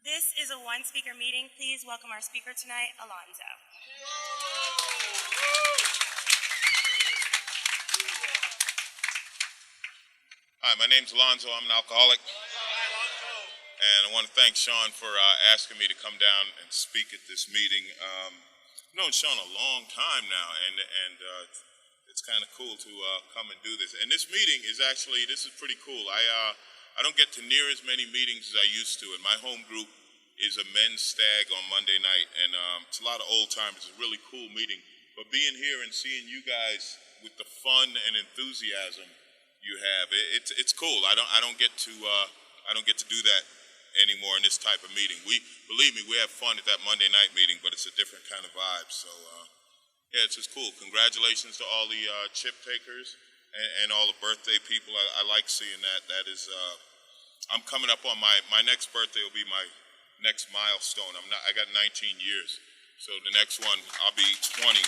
This is a one-speaker meeting. Please welcome our speaker tonight, Alonzo. Hi, my name's Alonzo. I'm an alcoholic. And I want to thank Sean for asking me to come down and speak at this meeting. I've known Sean a long time now, and it's kind of cool to come and do this. And this meeting is actually, this is pretty cool. I don't get to near as many meetings as I used to, and my home group is a men's stag on Monday night, and it's a lot of old timers. It's a really cool meeting. But being here and seeing you guys with the fun and enthusiasm you have, it's cool. I don't get to do that anymore in this type of meeting. Believe me, we have fun at that Monday night meeting, but it's a different kind of vibe. So yeah, it's just cool. Congratulations to all the chip takers and all the birthday people. I like seeing that. That is, I'm coming up on my next birthday will be my next milestone. I got 19 years, so the next one I'll be 20.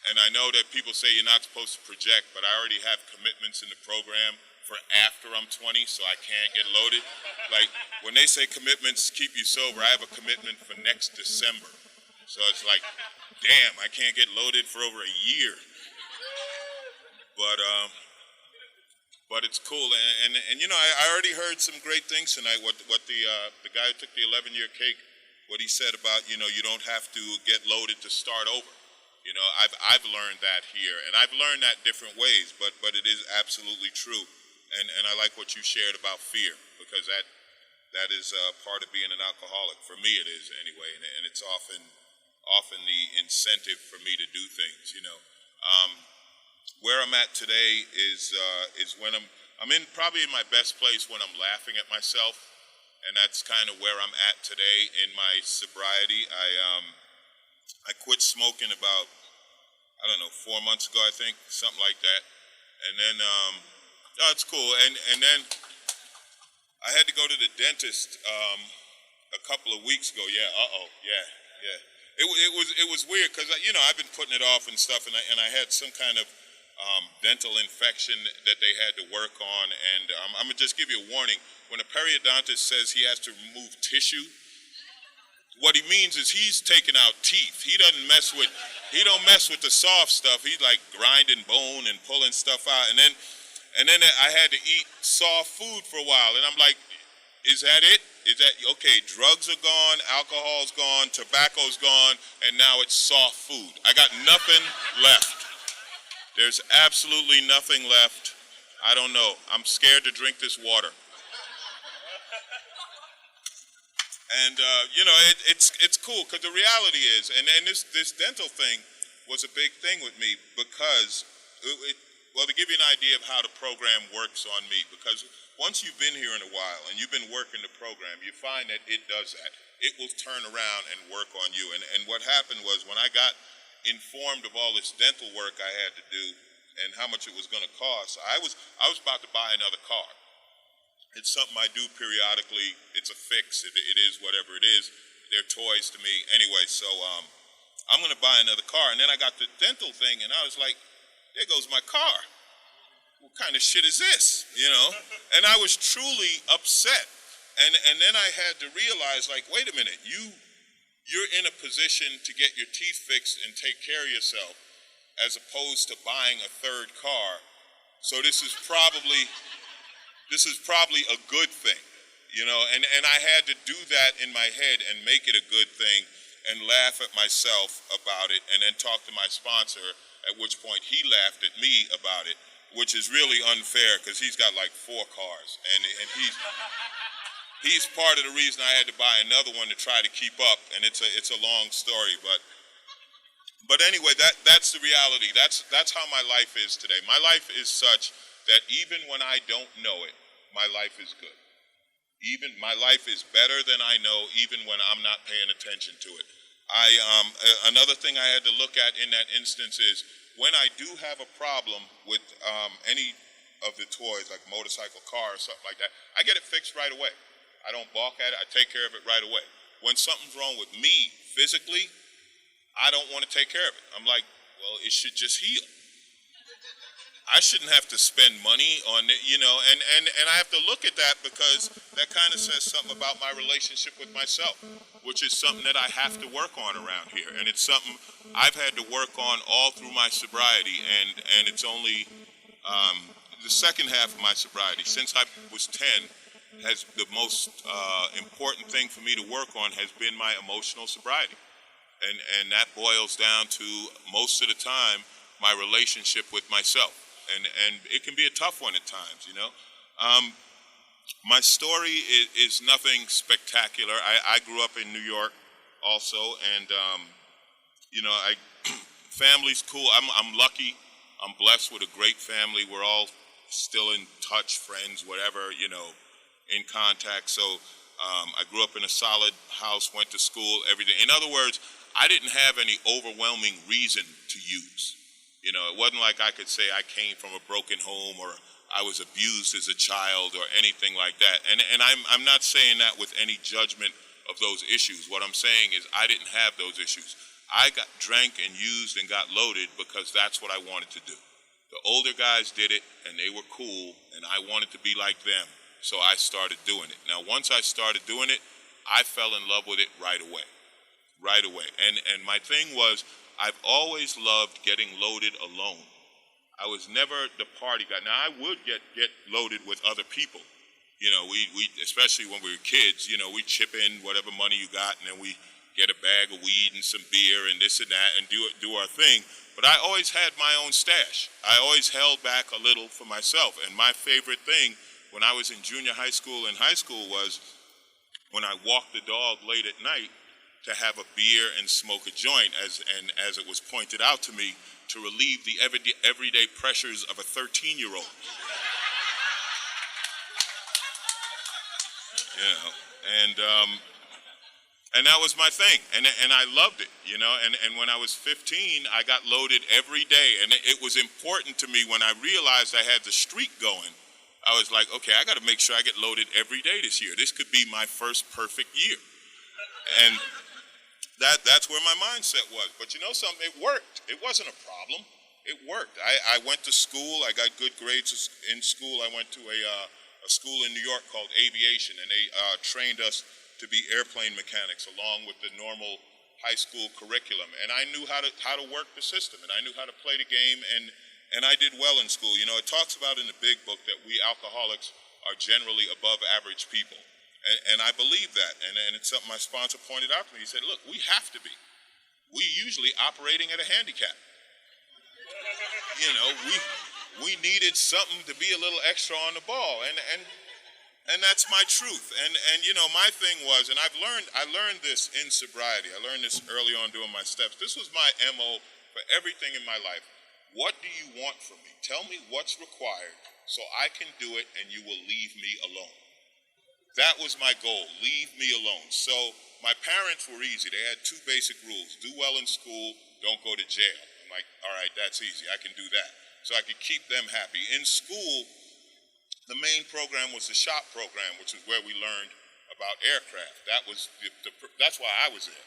And I know that people say you're not supposed to project, but I already have commitments in the program for after I'm 20, so I can't get loaded. Like, when they say commitments keep you sober, I have a commitment for next December. So it's like, damn, I can't get loaded for over a year. But it's cool, and you know, I already heard some great things tonight. What the guy who took the 11-year cake, what he said about, you know, you don't have to get loaded to start over. You know, I've learned that here, and I've learned that different ways, but it is absolutely true. And I like what you shared about fear, because that is part of being an alcoholic. For me, it is anyway, and it's often the incentive for me to do things. You know, where I'm at today is when I'm probably in my best place when I'm laughing at myself, and that's kind of where I'm at today in my sobriety. I quit smoking about, I don't know, 4 months ago, I think, something like that. And then, oh, it's cool. And then I had to go to the dentist a couple of weeks ago. Yeah, yeah. It was weird because, you know, I've been putting it off and stuff, and I had some kind of dental infection that they had to work on. And I'm going to just give you a warning. When a periodontist says he has to remove tissue, what he means is he's taking out teeth. He don't mess with the soft stuff. He's like grinding bone and pulling stuff out. And then I had to eat soft food for a while. And I'm like, is that it? Is that okay? Drugs are gone, alcohol's gone, tobacco's gone, and now it's soft food. I got nothing left. There's absolutely nothing left. I don't know. I'm scared to drink this water. And you know, it's cool, because the reality is, and this dental thing was a big thing with me, because well, to give you an idea of how the program works on me, because once you've been here in a while and you've been working the program, you find that it does that. It will turn around and work on you. And what happened was, when I got informed of all this dental work I had to do and how much it was going to cost, I was about to buy another car. It's something I do periodically. It's a fix. It is whatever it is. They're toys to me. Anyway, so I'm going to buy another car. And then I got the dental thing, and I was like, there goes my car. What kind of shit is this? You know? And I was truly upset. And then I had to realize, like, wait a minute. You're in a position to get your teeth fixed and take care of yourself, as opposed to buying a third car. So this is probably a good thing, you know, and I had to do that in my head and make it a good thing and laugh at myself about it, and then talk to my sponsor, at which point he laughed at me about it, which is really unfair, because he's got like 4 cars, and he's part of the reason I had to buy another one to try to keep up, and it's a long story, but anyway, that's the reality. That's how my life is today. My life is such that even when I don't know it, my life is good. Even my life is better than I know, even when I'm not paying attention to it. Another thing I had to look at in that instance is, when I do have a problem with any of the toys, like a motorcycle, car, or something like that, I get it fixed right away. I don't balk at it. I take care of it right away. When something's wrong with me physically, I don't want to take care of it. I'm like, well, it should just heal. I shouldn't have to spend money on it, and I have to look at that because that kind of says something about my relationship with myself, which is something that I have to work on around here. And it's something I've had to work on all through my sobriety, and it's only the second half of my sobriety, since I was 10, has the most important thing for me to work on has been my emotional sobriety. And that boils down to, most of the time, my relationship with myself. And it can be a tough one at times, My story is nothing spectacular. I grew up in New York also, and, family's cool. I'm lucky. I'm blessed with a great family. We're all still in touch, friends, whatever, in contact. So I grew up in a solid house, went to school, everything. In other words, I didn't have any overwhelming reason to use. It wasn't like I could say I came from a broken home or I was abused as a child or anything like that. And I'm not saying that with any judgment of those issues. What I'm saying is I didn't have those issues. I drank and used and got loaded because that's what I wanted to do. The older guys did it and they were cool and I wanted to be like them. So I started doing it. Now, once I started doing it, I fell in love with it right away. Right away. And my thing was, I've always loved getting loaded alone. I was never the party guy. Now, I would get loaded with other people. We especially when we were kids, we chip in whatever money you got, and then we get a bag of weed and some beer and this and that and do our thing. But I always had my own stash. I always held back a little for myself. And my favorite thing when I was in junior high school and high school was when I walked the dog late at night to have a beer and smoke a joint, as it was pointed out to me, to relieve the everyday pressures of a 13-year-old. And that was my thing, and I loved it, and when I was 15, I got loaded every day, and it was important to me when I realized I had the streak going. I was like, okay, I got to make sure I get loaded every day this year. This could be my first perfect year. And that's where my mindset was. But you know something? It worked. It wasn't a problem. It worked. I went to school. I got good grades in school. I went to a school in New York called Aviation, and they trained us to be airplane mechanics along with the normal high school curriculum. And I knew how to work the system, and I knew how to play the game, and I did well in school. It talks about in the big book that we alcoholics are generally above average people. And I believe that, and it's something my sponsor pointed out to me. He said, look, we have to be. We usually operating at a handicap. We needed something to be a little extra on the ball, and that's my truth. And my thing was, and I learned this in sobriety. I learned this early on doing my steps. This was my MO for everything in my life. What do you want from me? Tell me what's required so I can do it and you will leave me alone. That was my goal, leave me alone. So my parents were easy. They had two basic rules. Do well in school, don't go to jail. I'm like, all right, that's easy. I can do that. So I could keep them happy. In school, the main program was the shop program, which is where we learned about aircraft. That was that's why I was there,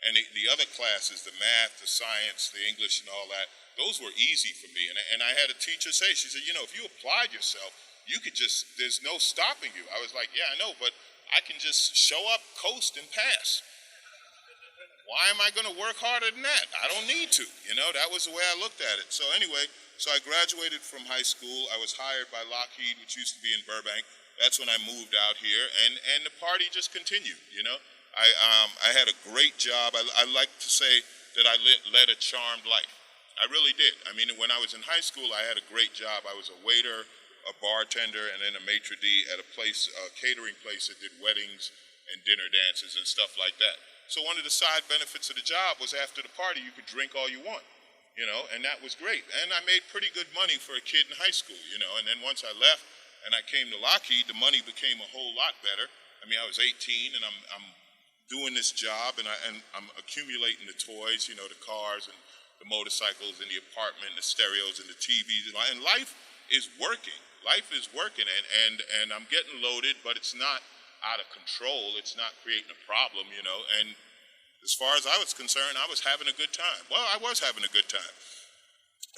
And the other classes, the math, the science, the English and all that, those were easy for me. And I had a teacher say, she said, if you applied yourself, you could there's no stopping you. I was like, yeah, I know, but I can just show up, coast, and pass. Why am I going to work harder than that? I don't need to. That was the way I looked at it. So anyway, I graduated from high school. I was hired by Lockheed, which used to be in Burbank. That's when I moved out here, and the party just continued, I had a great job. I like to say that I led a charmed life. I really did. I mean, when I was in high school, I had a great job. I was a waiter, a bartender, and then a maitre d' at a catering place that did weddings and dinner dances and stuff like that. So one of the side benefits of the job was after the party, you could drink all you want, and that was great. And I made pretty good money for a kid in high school, and then once I left and I came to Lockheed, the money became a whole lot better. I mean, I was 18 and I'm doing this job and I'm accumulating the toys, the cars and the motorcycles and the apartment, and the stereos and the TVs, and life is working. Life is working, and I'm getting loaded, but it's not out of control. It's not creating a problem, and as far as I was concerned, I was having a good time. Well, I was having a good time.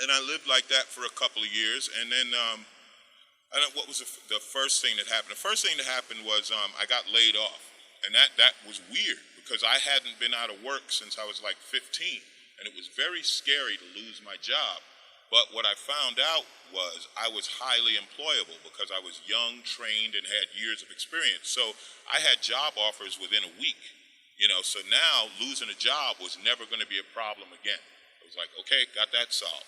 And I lived like that for a couple of years, and then I don't. What was the first thing that happened? The first thing that happened was I got laid off, and that was weird because I hadn't been out of work since I was like 15, and it was very scary to lose my job. But what I found out was I was highly employable because I was young, trained, and had years of experience. So I had job offers within a week. So now losing a job was never going to be a problem again. It was like, okay, got that solved.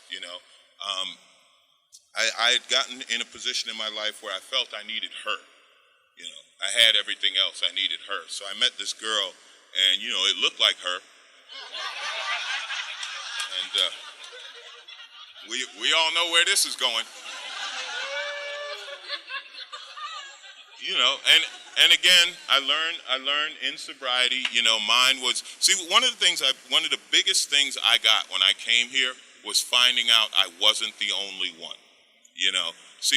I had gotten in a position in my life where I felt I needed her. I had everything else. I needed her. So I met this girl, and it looked like her. And we all know where this is going. And again, I learned in sobriety. Mine was one of the biggest things I got when I came here was finding out I wasn't the only one.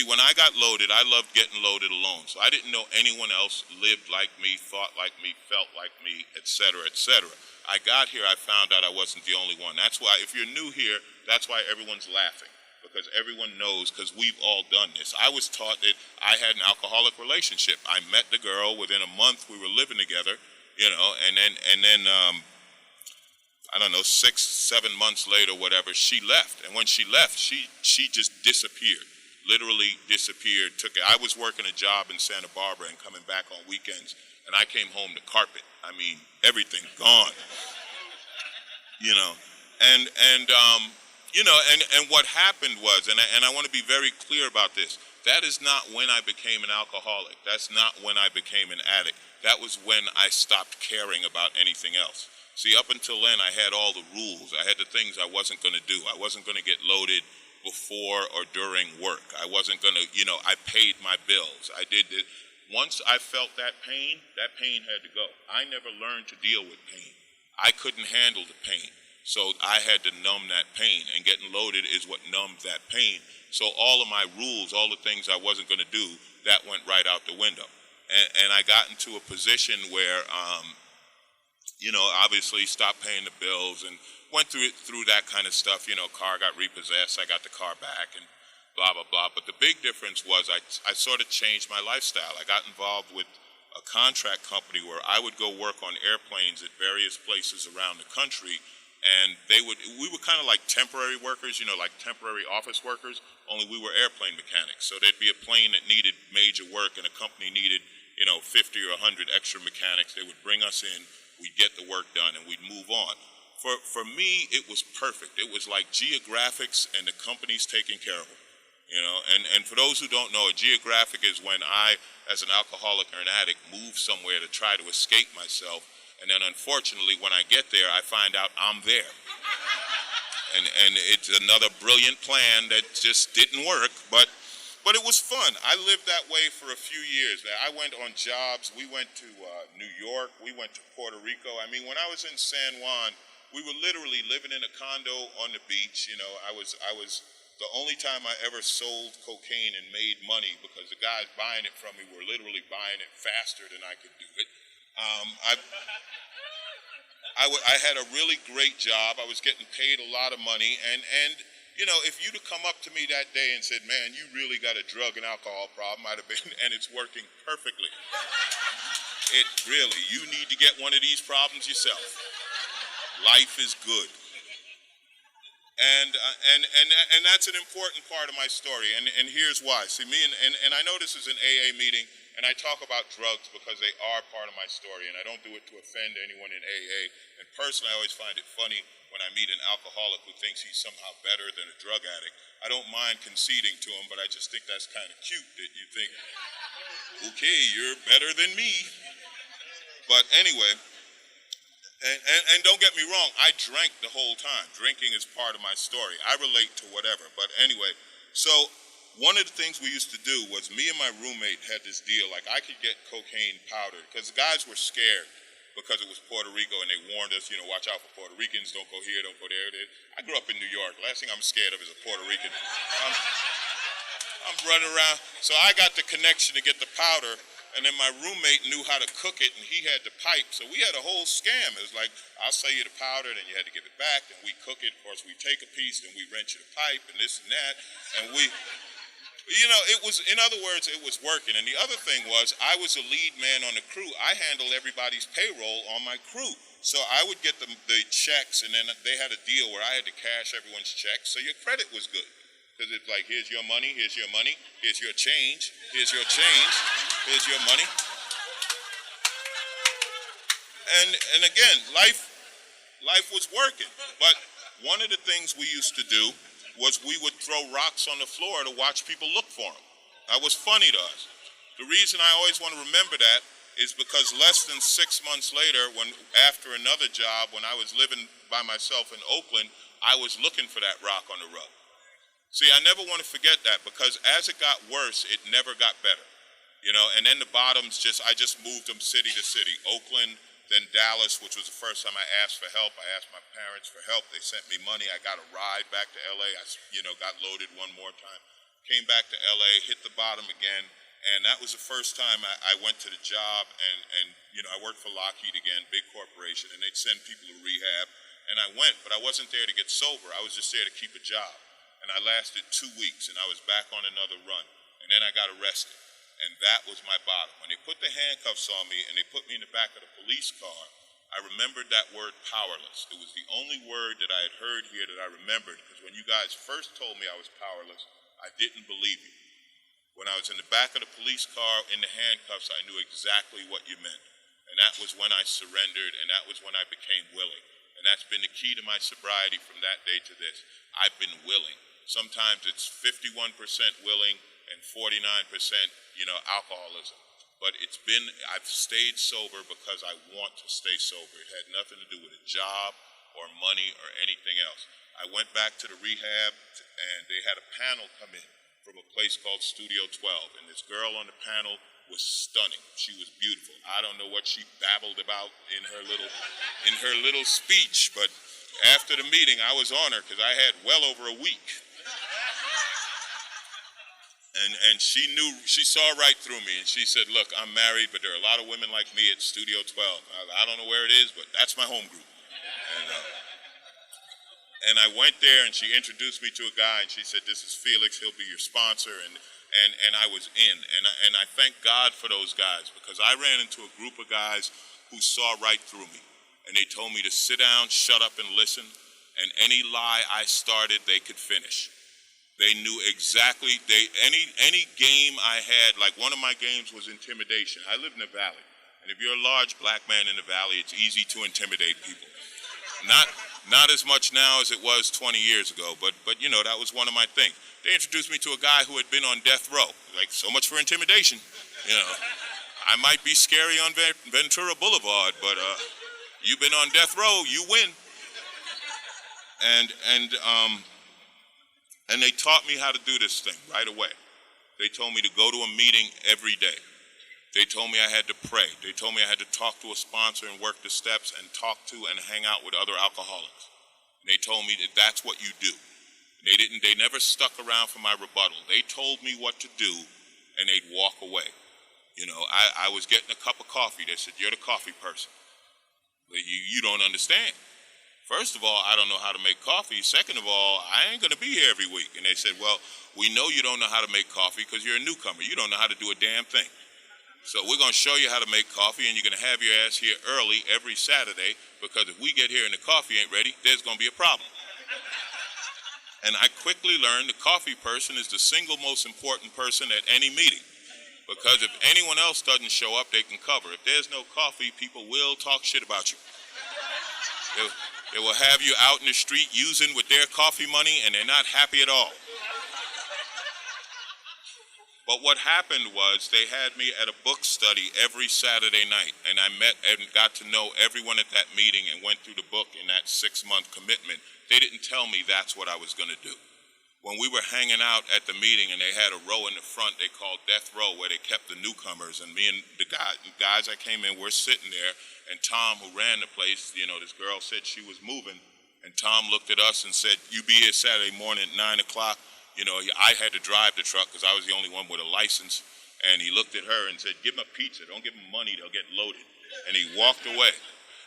When I got loaded, I loved getting loaded alone. So I didn't know anyone else lived like me, thought like me, felt like me, et cetera, et cetera. I got here, I found out I wasn't the only one. That's why, if you're new here, that's why everyone's laughing. Because everyone knows, because we've all done this. I was taught that I had an alcoholic relationship. I met the girl, within a month we were living together, and then I don't know, 6-7 months later, whatever, she left. And when she left, she just disappeared, literally disappeared. I was working a job in Santa Barbara and coming back on weekends, and I came home to carpet. I mean, everything gone, and what happened was, and I want to be very clear about this, that is not when I became an alcoholic. That's not when I became an addict. That was when I stopped caring about anything else. See, up until then, I had all the rules. I had the things I wasn't going to do. I wasn't going to get loaded before or during work. I wasn't going to, I paid my bills. I did it. Once I felt that pain had to go. I never learned to deal with pain. I couldn't handle the pain. So I had to numb that pain, and getting loaded is what numbed that pain. So all of my rules, all the things I wasn't going to do, that went right out the window. And I got into a position where, obviously stopped paying the bills and went through that kind of stuff. Car got repossessed, I got the car back, and blah, blah, blah. But the big difference was I sort of changed my lifestyle. I got involved with a contract company where I would go work on airplanes at various places around the country. And we were kind of like temporary workers, like temporary office workers, only we were airplane mechanics. So there'd be a plane that needed major work and a company needed, 50 or 100 extra mechanics. They would bring us in, we'd get the work done, and we'd move on. For me, it was perfect. It was like geographics and the company's taking care of them, And for those who don't know, a geographic is when I, as an alcoholic or an addict, move somewhere to try to escape myself. And then unfortunately, when I get there, I find out I'm there. And it's another brilliant plan that just didn't work, but it was fun. I lived that way for a few years. I went on jobs. We went to New York. We went to Puerto Rico. I mean, when I was in San Juan, we were literally living in a condo on the beach. I was the only time I ever sold cocaine and made money, because the guys buying it from me were literally buying it faster than I could do it. I had a really great job. I was getting paid a lot of money, and if you'd have come up to me that day and said, "Man, you really got a drug and alcohol problem," I'd have been, and it's working perfectly. You need to get one of these problems yourself. Life is good. And that's an important part of my story, and here's why. See, me and I know this is an AA meeting, and I talk about drugs because they are part of my story, and I don't do it to offend anyone in AA. And personally, I always find it funny when I meet an alcoholic who thinks he's somehow better than a drug addict. I don't mind conceding to him, but I just think that's kind of cute that you think, okay, you're better than me. But anyway, and don't get me wrong, I drank the whole time. Drinking is part of my story. I relate to whatever. But anyway, so one of the things we used to do was, me and my roommate had this deal. Like, I could get cocaine powder because the guys were scared because it was Puerto Rico, and they warned us, watch out for Puerto Ricans. Don't go here, don't go there. I grew up in New York. Last thing I'm scared of is a Puerto Rican. I'm running around. So I got the connection to get the powder. And then my roommate knew how to cook it, and he had the pipe. So we had a whole scam. It was like, I'll sell you the powder, then you had to give it back, and we cook it. Of course, we take a piece, then we rent you the pipe, and this and that. And it was, in other words, it was working. And the other thing was, I was the lead man on the crew. I handled everybody's payroll on my crew. So I would get the checks, and then they had a deal where I had to cash everyone's checks, so your credit was good. Because it's like, here's your money, here's your money, here's your change, here's your change, here's your money. And again, life was working. But one of the things we used to do was we would throw rocks on the floor to watch people look for them. That was funny to us. The reason I always want to remember that is because less than 6 months later, after another job, when I was living by myself in Oakland, I was looking for that rock on the rug. See, I never want to forget that, because as it got worse, it never got better. And then the bottoms I just moved them city to city. Oakland, then Dallas, which was the first time I asked for help. I asked my parents for help. They sent me money. I got a ride back to LA. I, got loaded one more time. Came back to LA, hit the bottom again. And that was the first time I went to the job, and I worked for Lockheed again, big corporation, and they'd send people to rehab. And I went, but I wasn't there to get sober. I was just there to keep a job. And I lasted 2 weeks, and I was back on another run. And then I got arrested. And that was my bottom. When they put the handcuffs on me and they put me in the back of the police car, I remembered that word powerless. It was the only word that I had heard here that I remembered, because when you guys first told me I was powerless, I didn't believe you. When I was in the back of the police car in the handcuffs, I knew exactly what you meant. And that was when I surrendered, and that was when I became willing. And that's been the key to my sobriety from that day to this. I've been willing. Sometimes it's 51% willing and 49%, alcoholism. But I've stayed sober because I want to stay sober. It had nothing to do with a job or money or anything else. I went back to the rehab, and they had a panel come in from a place called Studio 12. And this girl on the panel was stunning. She was beautiful. I don't know what she babbled about in her little speech, but after the meeting, I was on her because I had well over a week. And she saw right through me, and she said, look, I'm married, but there are a lot of women like me at Studio 12. I don't know where it is, but that's my home group. And I went there, and she introduced me to a guy, and she said, this is Felix, he'll be your sponsor, and I was in. And I thank God for those guys, because I ran into a group of guys who saw right through me. And they told me to sit down, shut up, and listen, and any lie I started, they could finish. They knew exactly, any game I had, like one of my games was intimidation. I live in the Valley, and if you're a large black man in the Valley, it's easy to intimidate people. Not as much now as it was 20 years ago, but that was one of my things. They introduced me to a guy who had been on death row. Like, so much for intimidation. I might be scary on Ventura Boulevard, but you've been on death row, you win. And they taught me how to do this thing right away. They told me to go to a meeting every day. They told me I had to pray. They told me I had to talk to a sponsor and work the steps and talk to and hang out with other alcoholics. And they told me that that's what you do. They never stuck around for my rebuttal. They told me what to do, and they'd walk away. I was getting a cup of coffee. They said, you're the coffee person. But you don't understand. First of all, I don't know how to make coffee. Second of all, I ain't going to be here every week. And they said, well, we know you don't know how to make coffee because you're a newcomer. You don't know how to do a damn thing. So we're going to show you how to make coffee, and you're going to have your ass here early every Saturday, because if we get here and the coffee ain't ready, there's going to be a problem. And I quickly learned the coffee person is the single most important person at any meeting, because if anyone else doesn't show up, they can cover. If there's no coffee, people will talk shit about you. They will have you out in the street using with their coffee money, and they're not happy at all. But what happened was they had me at a book study every Saturday night, and I met and got to know everyone at that meeting and went through the book in that 6-month commitment. They didn't tell me that's what I was going to do. When we were hanging out at the meeting and they had a row in the front they called Death Row, where they kept the newcomers, and me and the guys that came in were sitting there, and Tom, who ran the place, this girl said she was moving, and Tom looked at us and said, you be here Saturday morning at 9 o'clock. I had to drive the truck because I was the only one with a license, And he looked at her and said, give him a pizza. Don't give him money. They'll get loaded. And he walked away.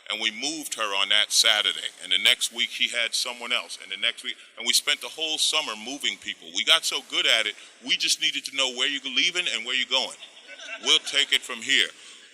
And we moved her on that Saturday. And the next week he had someone else. And the next week, and we spent the whole summer moving people. We got so good at it, we just needed to know where you're leaving and where you're going. We'll take it from here.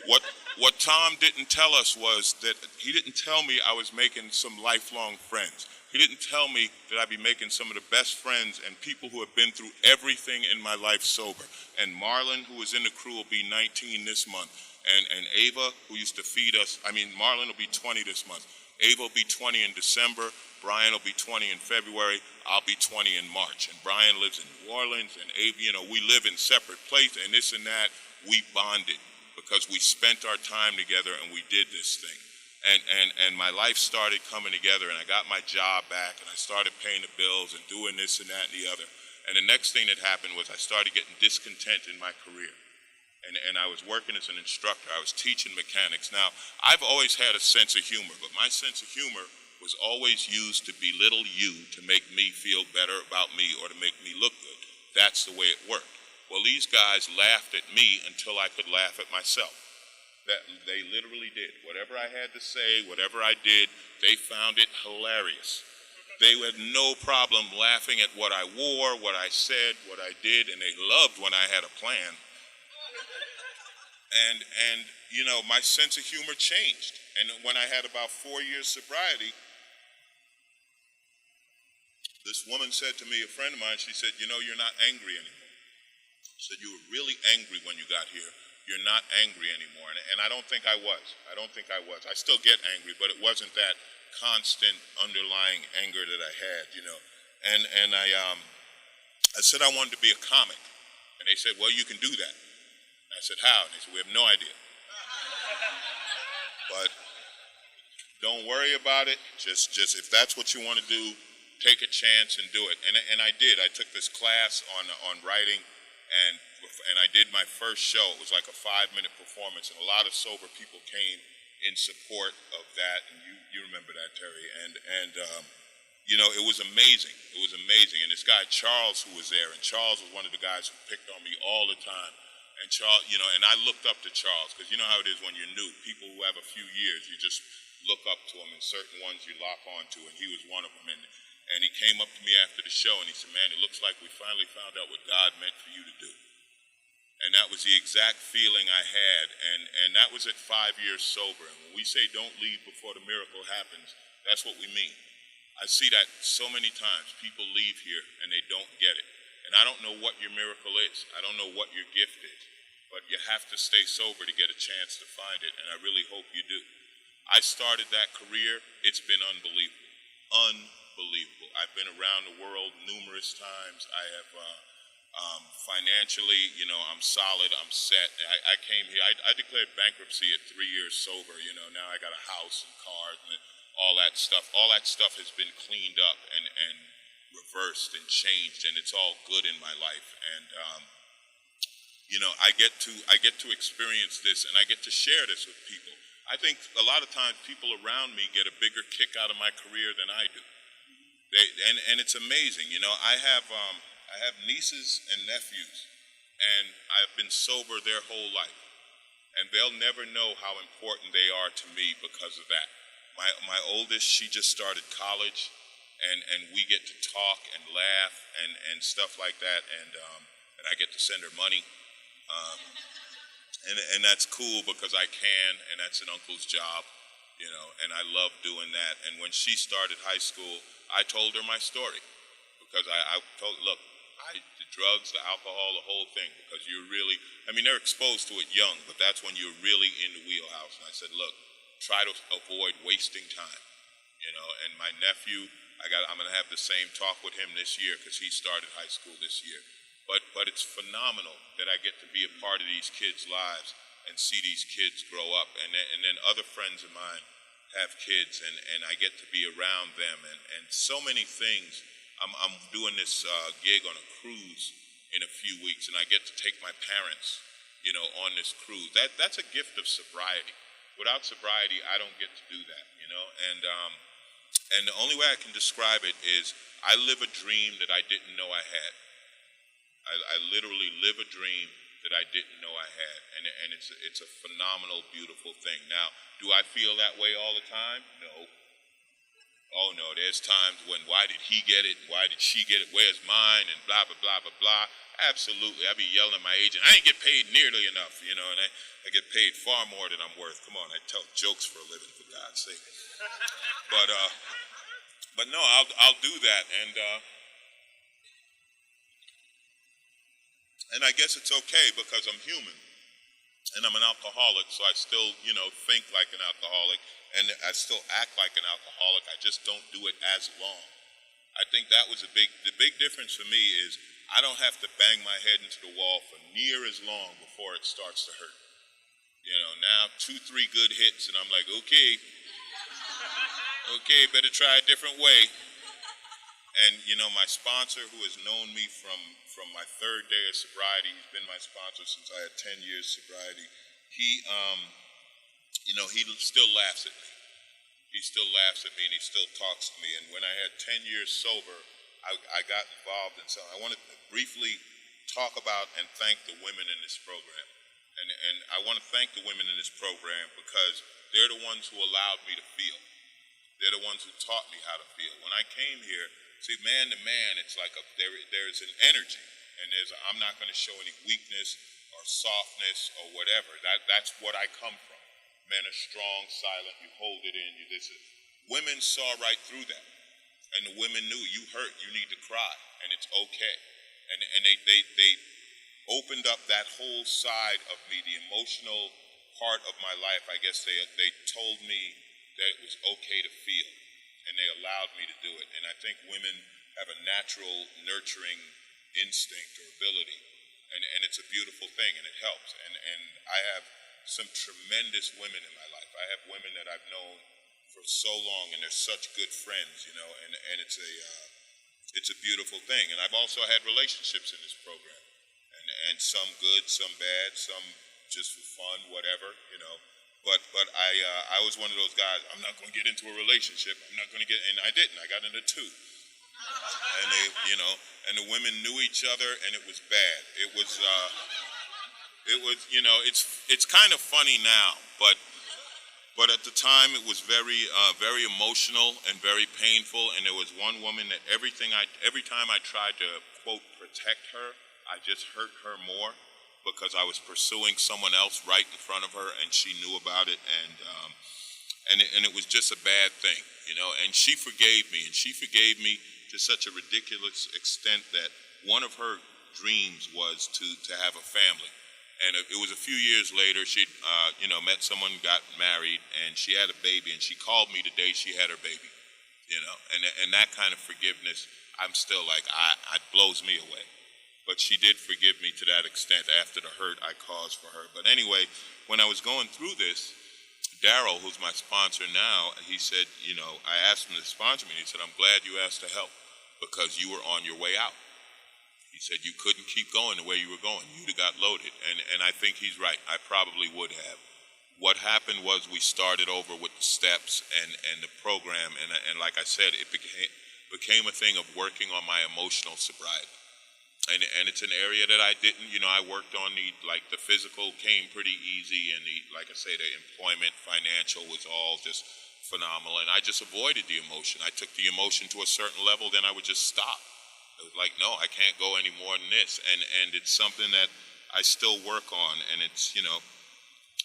What Tom didn't tell us was that he didn't tell me I was making some lifelong friends. He didn't tell me that I'd be making some of the best friends and people who have been through everything in my life sober. And Marlon, who was in the crew, will be 19 this month. And Ava, who used to feed us, Marlon will be 20 this month. Ava will be 20 in December. Brian will be 20 in February. I'll be 20 in March. And Brian lives in New Orleans. And Ava, we live in separate places and this and that. We bonded because we spent our time together and we did this thing. And my life started coming together, and I got my job back, and I started paying the bills and doing this and that and the other. And the next thing that happened was I started getting discontent in my career. And I was working as an instructor. I was teaching mechanics. Now, I've always had a sense of humor, but my sense of humor was always used to belittle you to make me feel better about me or to make me look good. That's the way it worked. Well, these guys laughed at me until I could laugh at myself. That they literally did. Whatever I had to say, whatever I did, they found it hilarious. They had no problem laughing at what I wore, what I said, what I did, and they loved when I had a plan. And my sense of humor changed. And when I had about 4 years sobriety, this woman said to me, a friend of mine, she said, you're not angry anymore. She said, you were really angry when you got here. You're not angry anymore. And I don't think I was. I still get angry, but it wasn't that constant underlying anger that I had, And I said I wanted to be a comic. And they said, well, you can do that. And I said, how? And they said, we have no idea. But don't worry about it. Just if that's what you want to do, take a chance and do it. And I did. I took this class on writing, and I did my first show. It was like a 5-minute performance, and a lot of sober people came in support of that, and you remember that, Terry. And it was amazing. It was amazing. And this guy, Charles, who was there, and Charles was one of the guys who picked on me all the time. And Charles, and I looked up to Charles, because you know how it is when you're new. People who have a few years, you just look up to them, and certain ones you lock onto, and he was one of them. And he came up to me after the show, and he said, man, it looks like we finally found out what God meant for you to do. And that was the exact feeling I had, and that was at 5 years sober. And when we say don't leave before the miracle happens, that's what we mean. I see that so many times. People leave here and they don't get it. And I don't know what your miracle is. I don't know what your gift is. But you have to stay sober to get a chance to find it, and I really hope you do. I started that career. It's been unbelievable. Unbelievable. I've been around the world numerous times. I have financially, I'm solid, I'm set. I came here, I declared bankruptcy at 3 years sober, now I got a house and cars and all that stuff. All that stuff has been cleaned up and reversed and changed, and it's all good in my life. And, I get to experience this, and I get to share this with people. I think a lot of times people around me get a bigger kick out of my career than I do. And it's amazing, I have nieces and nephews, and I've been sober their whole life, and they'll never know how important they are to me because of that. My oldest, she just started college, and we get to talk and laugh and stuff like that, and I get to send her money, and that's cool because I can, and that's an uncle's job, and I love doing that. And when she started high school, I told her my story, because I told her, look, the drugs, the alcohol, the whole thing, because you're really, they're exposed to it young, but that's when you're really in the wheelhouse. And I said, look, try to avoid wasting time, and my nephew, I'm going to have the same talk with him this year, because he started high school this year. But it's phenomenal that I get to be a part of these kids' lives and see these kids grow up, and then other friends of mine have kids, and I get to be around them, and so many things. I'm doing this gig on a cruise in a few weeks, and I get to take my parents, on this cruise. That's a gift of sobriety. Without sobriety, I don't get to do that, And the only way I can describe it is I live a dream that I didn't know I had. I literally live a dream that I didn't know I had, and it's a phenomenal, beautiful thing. Now, do I feel that way all the time? No. Oh no, there's times when, why did he get it? Why did she get it? Where's mine? And blah, blah, blah, blah, blah. Absolutely. I be yelling at my agent, I ain't get paid nearly enough, and I get paid far more than I'm worth. Come on, I tell jokes for a living, for God's sake. But no, I'll do that, and I guess it's okay because I'm human, and I'm an alcoholic, so I still, think like an alcoholic, and I still act like an alcoholic. I just don't do it as long. I think that was the big difference for me is I don't have to bang my head into the wall for near as long before it starts to hurt. Now 2-3 good hits, and I'm like, okay, better try a different way. And my sponsor, who has known me from my third day of sobriety, he's been my sponsor since I had 10 years sobriety. He still laughs at me. He still laughs at me, and he still talks to me. And when I had 10 years sober, I got involved in something. I want to briefly talk about and thank the women in this program. And I want to thank the women in this program because they're the ones who allowed me to feel. They're the ones who taught me how to feel. When I came here, see, man to man, it's like there's an energy, and I'm not going to show any weakness or softness or whatever. That's what I come from. Men are strong, silent. You hold it in. You listen. Women saw right through that, and the women knew you hurt. You need to cry, and it's okay. And they opened up that whole side of me, the emotional part of my life. I guess they told me that it was okay to feel, and they allowed me to do it. And I think women have a natural nurturing instinct or ability, and it's a beautiful thing, and it helps. And I have some tremendous women in my life. I have women that I've known for so long, and they're such good friends, and it's a beautiful thing. And I've also had relationships in this program, and some good, some bad, some just for fun, whatever, But I was one of those guys. I'm not going to get into a relationship. And I didn't. I got into 2. And and the women knew each other, and it was bad. It was it's kind of funny now, but at the time it was very very emotional and very painful. And there was one woman that every time I tried to quote protect her, I just hurt her more, because I was pursuing someone else right in front of her, and she knew about it, and it was just a bad thing, and she forgave me, to such a ridiculous extent that one of her dreams was to have a family. And it was a few years later, she met someone, got married, and she had a baby, and she called me the day she had her baby, and that kind of forgiveness, I'm still like, it blows me away. But she did forgive me to that extent after the hurt I caused for her. But anyway, when I was going through this, Darryl, who's my sponsor now, he said, I asked him to sponsor me. He said, I'm glad you asked to help because you were on your way out. He said, you couldn't keep going the way you were going. You'd have got loaded. And I think he's right. I probably would have. What happened was we started over with the steps and the program. And like I said, it became a thing of working on my emotional sobriety. And it's an area that I didn't, I worked on the physical came pretty easy, and like I say, the employment, financial was all just phenomenal, and I just avoided the emotion. I took the emotion to a certain level, then I would just stop. I was like, no, I can't go any more than this, and it's something that I still work on, and it's,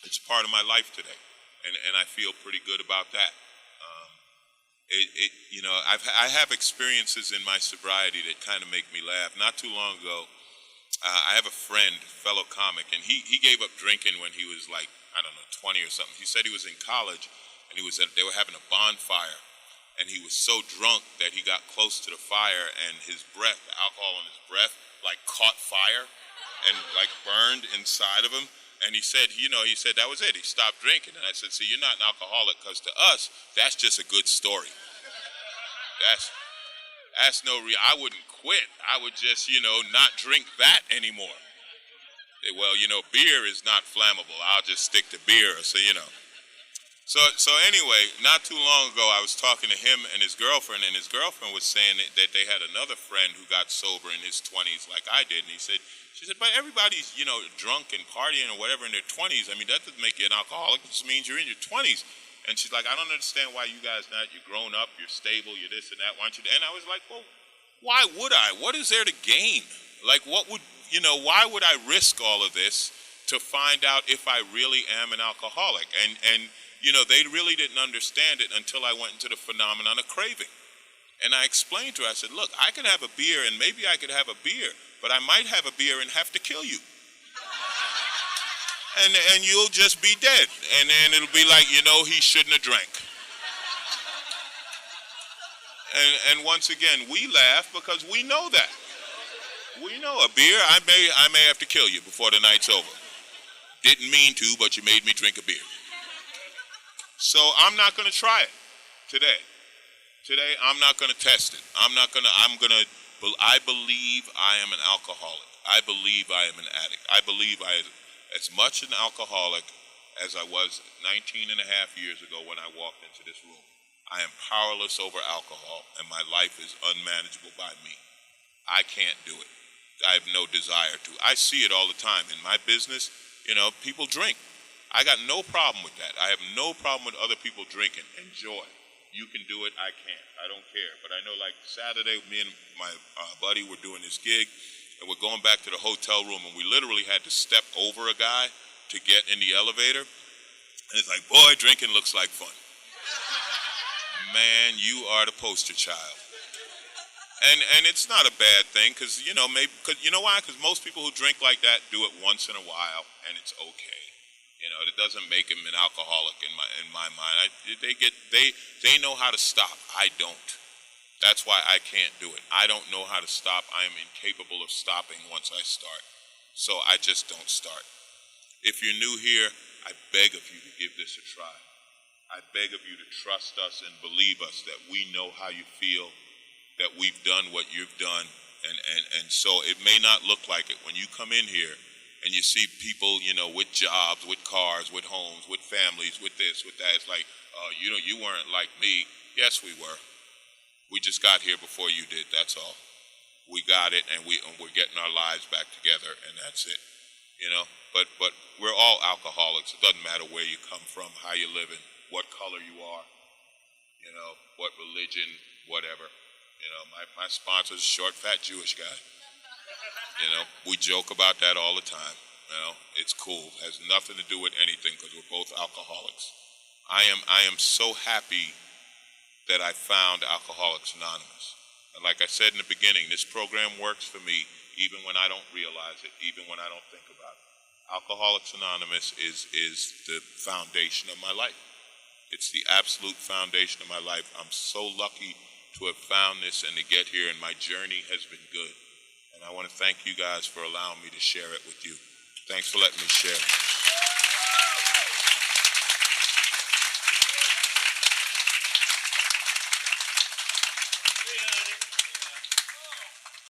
it's part of my life today, and I feel pretty good about that. I have experiences in my sobriety that kind of make me laugh. Not too long ago, I have a friend, fellow comic, and he gave up drinking when he was 20 or something. He said he was in college, and they were having a bonfire, and he was so drunk that he got close to the fire, and his breath, the alcohol in his breath, caught fire and burned inside of him. And he said, that was it. He stopped drinking. And I said, see, you're not an alcoholic, because to us, that's just a good story. That's I wouldn't quit. I would just, not drink that anymore. Well, beer is not flammable. I'll just stick to beer. So, So anyway, not too long ago, I was talking to him and his girlfriend was saying that they had another friend who got sober in his 20s like I did, and she said, but everybody's, drunk and partying or whatever in their 20s. I mean, that doesn't make you an alcoholic. It just means you're in your 20s. And she's like, I don't understand why you guys not, you're grown up, you're stable, you're this and that, why don't you? And I was like, well, why would I? What is there to gain? Like, what would, why would I risk all of this to find out if I really am an alcoholic? And they really didn't understand it until I went into the phenomenon of craving. And I explained to her, I said, look, I could have a beer and maybe I could have a beer, but I might have a beer and have to kill you. And you'll just be dead. And then it'll be like, he shouldn't have drank. And once again, we laugh because we know that. We know a beer, I may have to kill you before the night's over. Didn't mean to, but you made me drink a beer. So I'm not going to try it today. Today, I'm not going to test it. I believe I am an alcoholic. I believe I am an addict. I believe I am as much an alcoholic as I was 19 and a half years ago when I walked into this room. I am powerless over alcohol, and my life is unmanageable by me. I can't do it. I have no desire to. I see it all the time. In my business, people drink. I got no problem with that. I have no problem with other people drinking. Enjoy. You can do it. I can't. I don't care. But I know, like Saturday, me and my buddy were doing this gig, and we're going back to the hotel room, and we literally had to step over a guy to get in the elevator. And it's like, boy, drinking looks like fun. Man, you are the poster child. And it's not a bad thing, because, you know why? Because most people who drink like that do it once in a while, and it's okay. It doesn't make him an alcoholic in my mind. They know how to stop. I don't. That's why I can't do it. I don't know how to stop. I am incapable of stopping once I start. So I just don't start. If you're new here, I beg of you to give this a try. I beg of you to trust us and believe us that we know how you feel, that we've done what you've done. And so it may not look like it when you come in here and you see people, with jobs, with cars, with homes, with families, with this, with that. It's like, you weren't like me. Yes, we were. We just got here before you did, that's all. We got it, and we're getting our lives back together, and that's it. But we're all alcoholics. It doesn't matter where you come from, how you're living, what color you are, what religion, whatever. My sponsor's a short, fat Jewish guy. We joke about that all the time. It's cool. It has nothing to do with anything because we're both alcoholics. I am so happy that I found Alcoholics Anonymous. And like I said in the beginning, this program works for me even when I don't realize it, even when I don't think about it. Alcoholics Anonymous is the foundation of my life. It's the absolute foundation of my life. I'm so lucky to have found this and to get here, and my journey has been good. And I want to thank you guys for allowing me to share it with you. Thanks for letting me share.